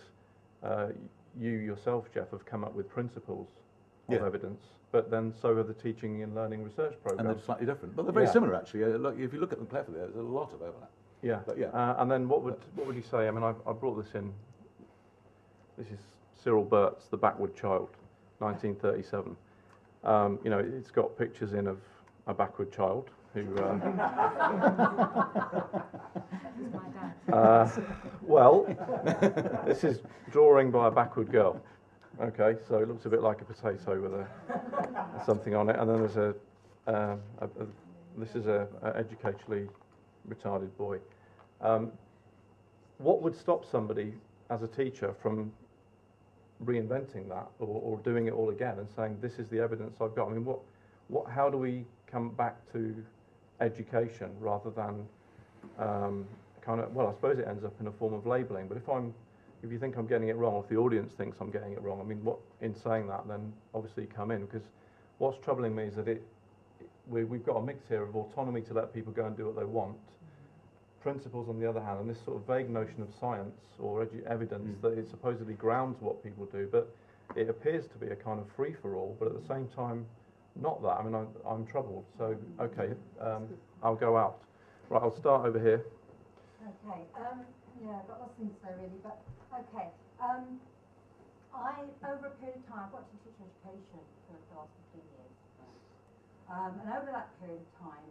you yourself, Geoff, have come up with principles of evidence, but then so are the teaching and learning research programs. And they're slightly different, but they're very similar actually. Look, if you look at them carefully, there's a lot of overlap. Yeah, but and then what would you say? I mean, I brought this in. This is Cyril Burt's The Backward Child, 1937. You know, it's got pictures in of a backward child who. Well, this is drawing by a backward girl. Okay, so it looks a bit like a potato with something on it, and then there's this is a educationally retarded boy. What would stop somebody as a teacher from reinventing that or doing it all again and saying this is the evidence I've got? I mean, how do we come back to education rather than kind of, well, I suppose it ends up in a form of labelling, but if you think I'm getting it wrong, or if the audience thinks I'm getting it wrong, I mean, in saying that, then obviously come in, because what's troubling me is that we've got a mix here of autonomy to let people go and do what they want, principles on the other hand, and this sort of vague notion of science or evidence that it supposedly grounds what people do, but it appears to be a kind of free-for-all, but at the same time, not that. I mean, I'm troubled. So, okay, I'll go out. Right, I'll start over here. Okay, yeah, I've got lots of things to say really, but okay. Over a period of time, I've worked in teacher education for the last 15 years. And over that period of time,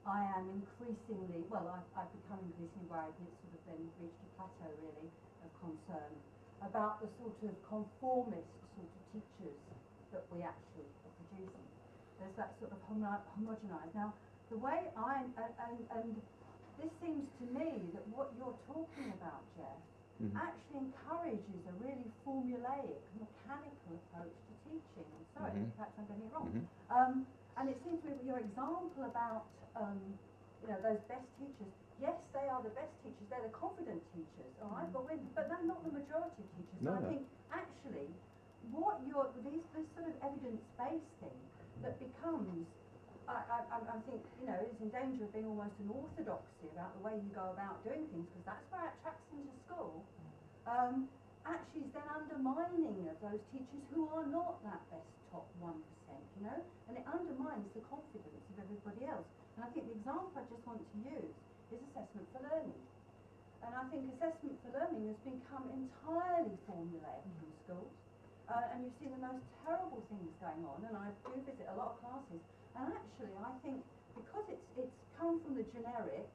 I am increasingly, well, I've become increasingly worried, and it's sort of then reached a plateau really of concern about the sort of conformist sort of teachers that we actually are producing. There's that sort of homogenised. Now, the way and this seems to me that what you're talking about, Geoff, actually encourages a really formulaic, mechanical approach to teaching. I'm sorry, perhaps I'm getting it wrong. And it seems to me that your example about you know, those best teachers, yes, they are the best teachers, they're the confident teachers, all right, but they're not the majority of teachers. No, so I think actually what this sort of evidence-based thing that becomes, I think, you know, is in danger of being almost an orthodoxy about the way you go about doing things, because that's where it attracts them to school, actually is then undermining of those teachers who are not that best top 1%, you know, and it undermines the confidence of everybody else. And I think the example I just want to use is assessment for learning. And I think assessment for learning has become entirely formulaic in schools. And you see the most terrible things going on, and I do visit a lot of classes. And actually, I think because it's come from the generic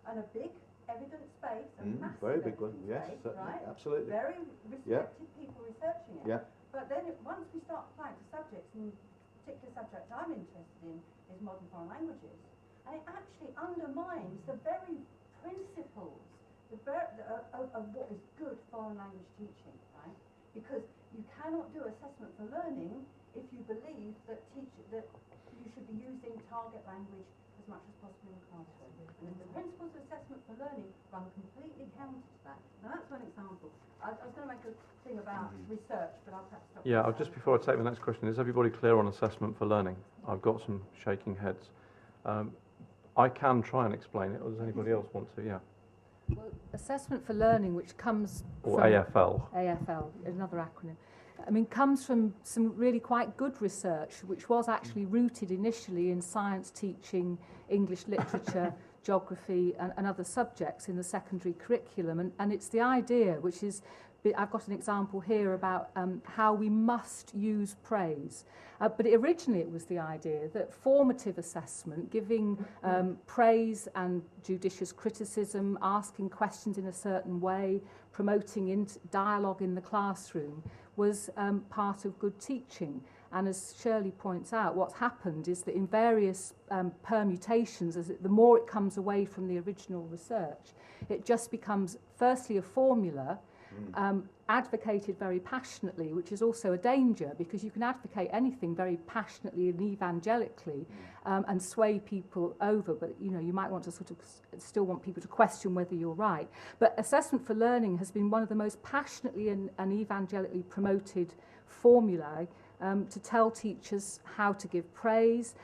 and a big evidence base, a massive very big one, yes, right? Absolutely. Very respected people researching it. Yeah. But then once we start applying to subjects, and particular subject I'm interested in is modern foreign languages, and it actually undermines the very principles of what is good foreign language teaching, right? Because you cannot do assessment for learning if you believe that you should be using target language as much as possible in the classroom. And the principles of assessment for learning run completely counter to that. Now that's one example. I was going to make a thing about research, but I'll perhaps stop. Yeah, just before I take the next question, is everybody clear on assessment for learning? I've got some shaking heads. I can try and explain it, or does anybody else want to? Yeah. Well, assessment for learning, which comes Or from AFL. AFL, another acronym. I mean, comes from some really quite good research, which was actually rooted initially in science teaching, English literature, geography, and other subjects in the secondary curriculum. And it's the idea, which is, I've got an example here about how we must use praise. But originally it was the idea that formative assessment, giving praise and judicious criticism, asking questions in a certain way, promoting dialogue in the classroom, was part of good teaching. And as Shirley points out, what's happened is that in various permutations, the more it comes away from the original research, it just becomes firstly a formula, advocated very passionately, which is also a danger, because you can advocate anything very passionately and evangelically and sway people over, but you might want to sort of still want people to question whether you're right. But assessment for learning has been one of the most passionately and evangelically promoted formulae to tell teachers how to give praise.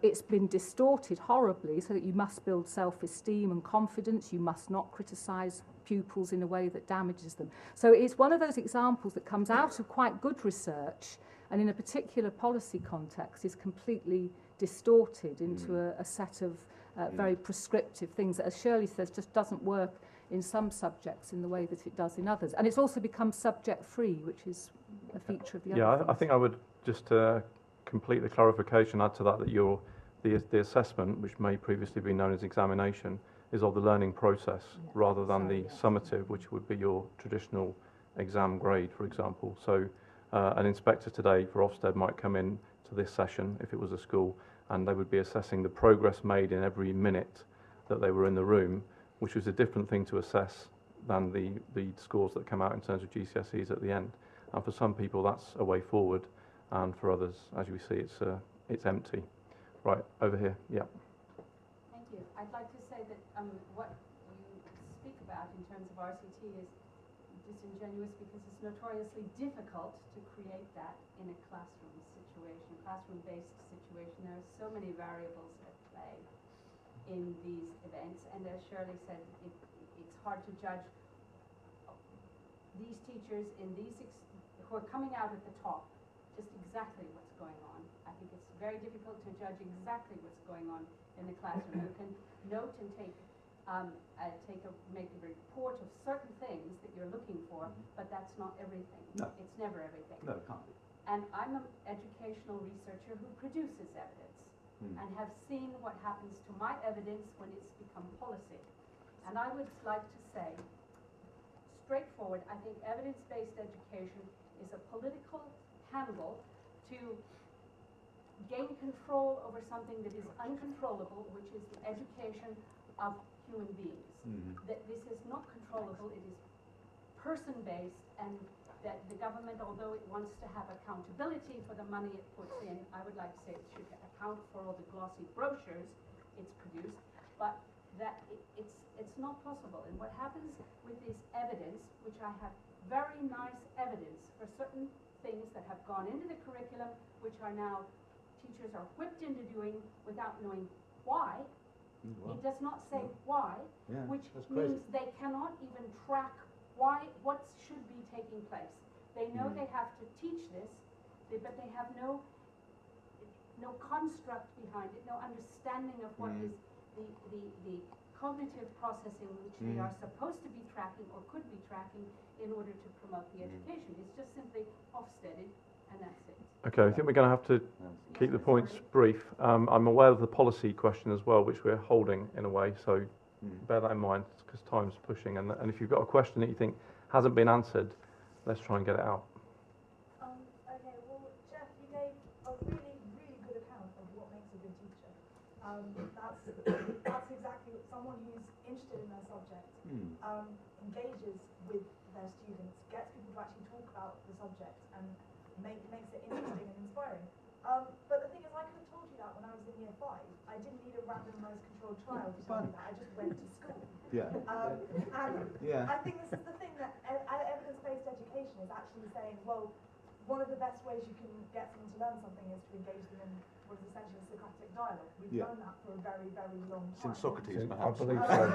It's been distorted horribly so that you must build self-esteem and confidence. You must not criticise pupils in a way that damages them. So it's one of those examples that comes out of quite good research and in a particular policy context is completely distorted into a set of very prescriptive things that, as Shirley says, just doesn't work in some subjects in the way that it does in others. And it's also become subject-free, which is a feature of the other things. I think I would just complete the clarification, add to that the assessment, which may previously be known as examination, is of the learning process rather than the summative, which would be your traditional exam grade, for example. So an inspector today for Ofsted might come in to this session, if it was a school, and they would be assessing the progress made in every minute that they were in the room, which was a different thing to assess than the scores that come out in terms of GCSEs at the end. And for some people, that's a way forward, and for others, as you see, it's empty. Right, over here, yeah. Thank you. I'd like to say that what you speak about in terms of RCT is disingenuous because it's notoriously difficult to create that in a classroom situation, classroom-based situation. There are so many variables at play in these events, and as Shirley said, it's hard to judge these teachers in who are coming out at the top just exactly what's going on. I think it's very difficult to judge exactly what's going on in the classroom. You can note and make a report of certain things that you're looking for, but that's not everything. No. It's never everything. No, it can't be. And I'm an educational researcher who produces evidence and have seen what happens to my evidence when it's become policy. And I would like to say, straightforward, I think evidence-based education is a political handle to gain control over something that is uncontrollable, which is the education of human beings. That this is not controllable, it is person-based, and that the government, although it wants to have accountability for the money it puts in, I would like to say it should account for all the glossy brochures it's produced, but that it's not possible. And what happens with this evidence, which I have very nice evidence for certain things that have gone into the curriculum, which are now teachers are whipped into doing without knowing why. It does not say why, which means they cannot even track what should be taking place. They know they have to teach this, but they have no construct behind it, no understanding of what is the cognitive processing which they are supposed to be tracking or could be tracking in order to promote the education. It's just simply Ofsteded, and that's it. Okay, I think we're going to have to keep the points brief. I'm aware of the policy question as well, which we're holding in a way, so bear that in mind because time's pushing. And if you've got a question that you think hasn't been answered, let's try and get it out. Okay, well, Geoff, you gave a really, really good account of what makes a good teacher. That's exactly someone who's interested in their subject, engages with their students, gets people to actually talk about the subject, and makes it interesting and inspiring. But the thing is, I could have told you that when I was in year 5. I didn't need a randomized controlled trial to tell me that. I just went to school. And I think this is the thing that evidence-based education is actually saying, well, one of the best ways you can get someone to learn something is to engage them in was essentially a Socratic dialogue. We've Yeah. done that for a very, very long time. Since Socrates, I perhaps. believe so.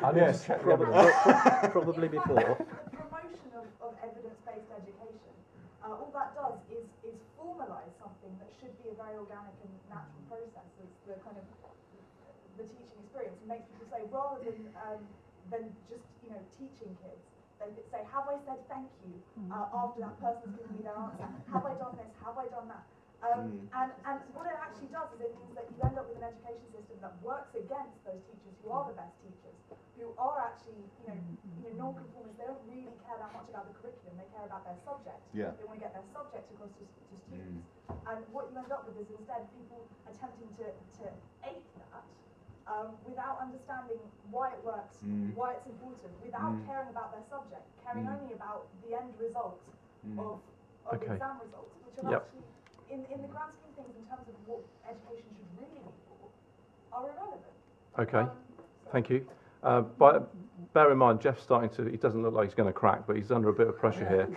I need to check the evidence. Probably before. The promotion of evidence-based education, all that does is formalise something that should be a very organic and natural process. It's the kind of the teaching experience. It makes people say, rather than just teaching kids, they say, have I said thank you after that person's given me their answer? Have I done this? Have I done that? And what it actually does is it means that you end up with an education system that works against those teachers who are the best teachers, who are actually, non-conformists. They don't really care that much about the curriculum. They care about their subject. Yeah. They want to get their subject across to students. And what you end up with is instead people attempting to ape that without understanding why it works, why it's important, without caring about their subject, caring only about the end result of the exam results, which are actually, in the grand scheme of things, in terms of what education should really be for, are irrelevant. Okay, thank you. But bear in mind, Geoff's starting to, he doesn't look like he's going to crack, but he's under a bit of pressure here.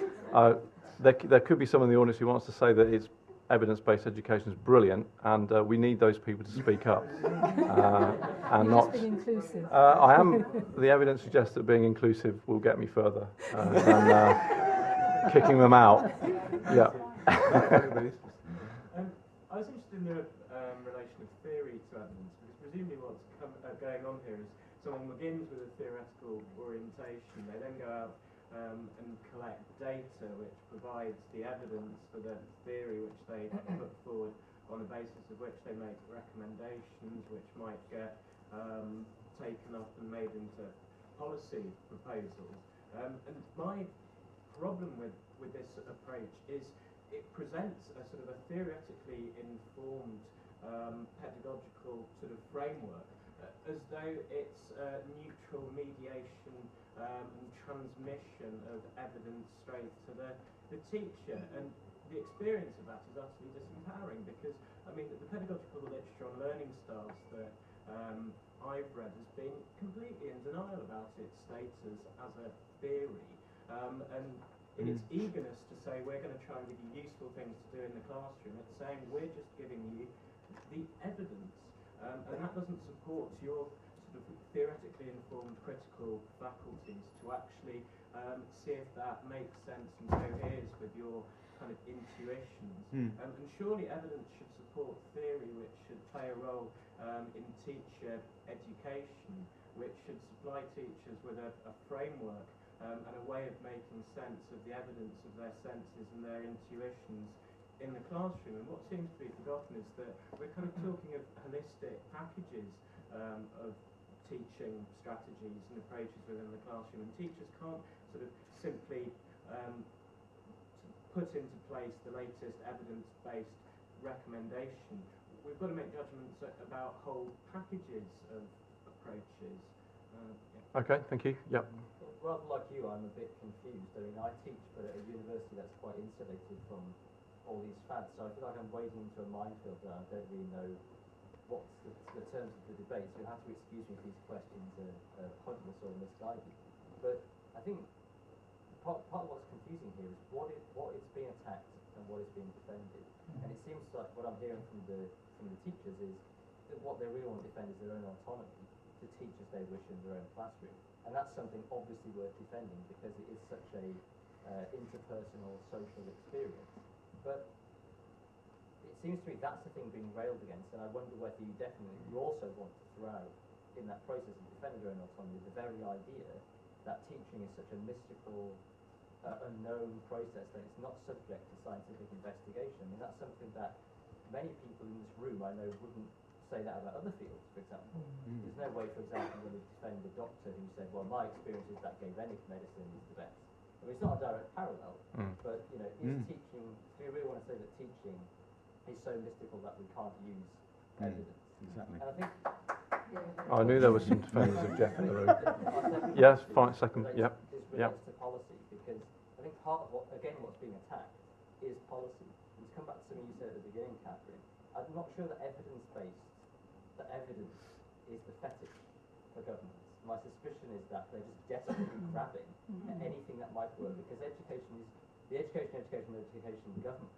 There could be someone in the audience who wants to say that it's evidence-based education is brilliant, and we need those people to speak up. And You're not just being inclusive. I am. The evidence suggests that being inclusive will get me further than kicking them out. Yeah. I was interested in the relation of theory to evidence, because presumably what's going on here is someone begins with a theoretical orientation, they then go out and collect data which provides the evidence for the theory which they put forward, on the basis of which they make recommendations which might get taken up and made into policy proposals. And my problem with this approach is it presents a sort of a theoretically informed pedagogical sort of framework as though it's a neutral mediation transmission of evidence straight to the teacher, and the experience of that is utterly disempowering, because I mean the pedagogical literature on learning styles that I've read has been completely in denial about its status as a theory, and in its eagerness to say we're going to try and give you useful things to do in the classroom, it's saying we're just giving you the evidence, and that doesn't support your sort of theoretically informed critical faculties to actually see if that makes sense and coheres with your kind of intuitions. And surely evidence should support theory, which should play a role in teacher education, which should supply teachers with a framework and a way of making sense of the evidence of their senses and their intuitions in the classroom. And what seems to be forgotten is that we're kind of talking of holistic packages of teaching strategies and approaches within the classroom, and teachers can't sort of simply put into place the latest evidence-based recommendation. We've got to make judgments about whole packages of approaches. Okay, thank you. Yep. Rather like you, I'm a bit confused. I mean, I teach, but at a university that's quite insulated from all these fads, so I feel like I'm wading into a minefield that I don't really know what's the terms of the debate, so you'll have to excuse me if these questions are pointless or misguided. But I think part of what's confusing here is what is being attacked and what is being defended. And it seems like what I'm hearing from the teachers is that what they really want to defend is their own autonomy to teach as they wish in their own classroom. And that's something obviously worth defending, because it is such a interpersonal social experience. But it seems to me that's the thing being railed against, and I wonder whether you also want to throw out in that process of defending your own autonomy the very idea that teaching is such a mystical, unknown process that it's not subject to scientific investigation. I mean, that's something that many people in this room I know wouldn't say that about other fields, for example. There's no way, for example, you're going to defend a doctor who said, well, my experience is that galenic medicine is the best. I mean, it's not a direct parallel, but, is teaching, do you really want to say that teaching is so mystical that we can't use evidence? Exactly. And I think... I knew there were some defenders of Geoff in the room. Yes, fine, second, yep. This relates to policy, because I think part of what's being attacked is policy. And to come back to something you said at the beginning, Kathryn, I'm not sure that evidence is the fetish for governments. My suspicion is that they're just desperately grabbing at anything that might work, because the education government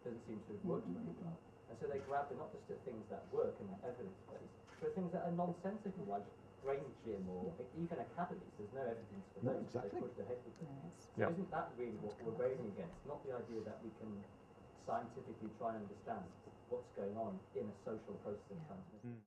doesn't seem to have worked very well. And so they grab not just at things that work and are evidence-based, but things that are nonsensical, like brain gym or even academies. There's no evidence for those. Exactly. They pushed ahead with them. So Yeah. isn't that really what we're railing against? Not the idea that we can scientifically try and understand what's going on in a social process of transmission.